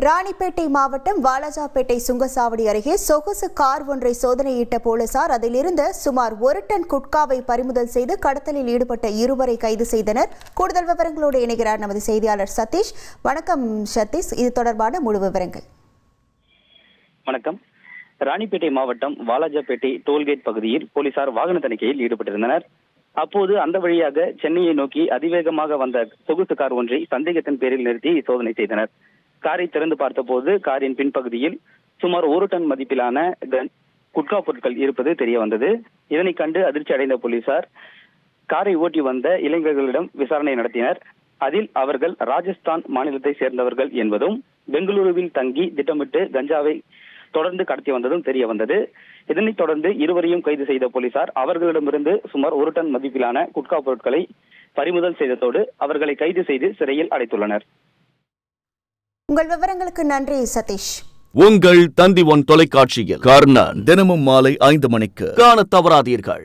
ராணிப்பேட்டை மாவட்டம் வாலாஜாபேட்டை சுங்கசாவடி அருகே சொகுசு கார் ஒன்றை சோதனையிட்ட போலீசார் அதிலிருந்த சுமார் 1 டன் குட்காவை பறிமுதல் செய்து கடத்தலில் ஈடுபட்ட இருவரை கைது செய்தனர். கூடுதல் விவரங்களோடு இணைகிறார் நமது செய்தியாளர் சதீஷ். வணக்கம் சதீஷ், இது தொடர்பான முழு விவரங்கள். வணக்கம். ராணிப்பேட்டை மாவட்டம் வாலாஜாபேட்டை டோல்கேட் பகுதியில் போலீசார் வாகன தணிக்கையில் ஈடுபட்டிருந்தனர். அப்போது அந்த வழியாக சென்னையை நோக்கி அதிவேகமாக வந்த சொகுசு கார் ஒன்றை சந்தேகத்தின் பேரில் நிறுத்தி சோதனை செய்தனர். காரை திறந்து பார்த்தபோது காரின் பின்பகுதியில் சுமார் 1 டன் மதிப்பிலான குட்கா பொருட்கள் இருப்பது தெரிய வந்தது. இதனை கண்டு அதிர்ச்சி அடைந்த போலீசார் காரை ஓட்டி வந்த இளைஞர்களிடம் விசாரணை நடத்தினர். அதில் அவர்கள் ராஜஸ்தான் மாநிலத்தை சேர்ந்தவர்கள் என்பதும் பெங்களூருவில் தங்கி திட்டமிட்டு கஞ்சாவை தொடர்ந்து கடத்தி வந்ததும் தெரிய வந்தது. இதனைத் தொடர்ந்து இருவரையும் கைது செய்த போலீசார் அவர்களிடமிருந்து சுமார் 1 டன் மதிப்பிலான குட்கா பொருட்களை பறிமுதல் செய்ததோடு அவர்களை கைது செய்து சிறையில் அடைத்துள்ளனர். உங்கள் விவரங்களுக்கு நன்றி சதீஷ். உங்கள் தந்தி ஒன் தொலைக்காட்சியில் கர்ணன் தினமும் மாலை 5 மணிக்கு காண தவறாதீர்கள்.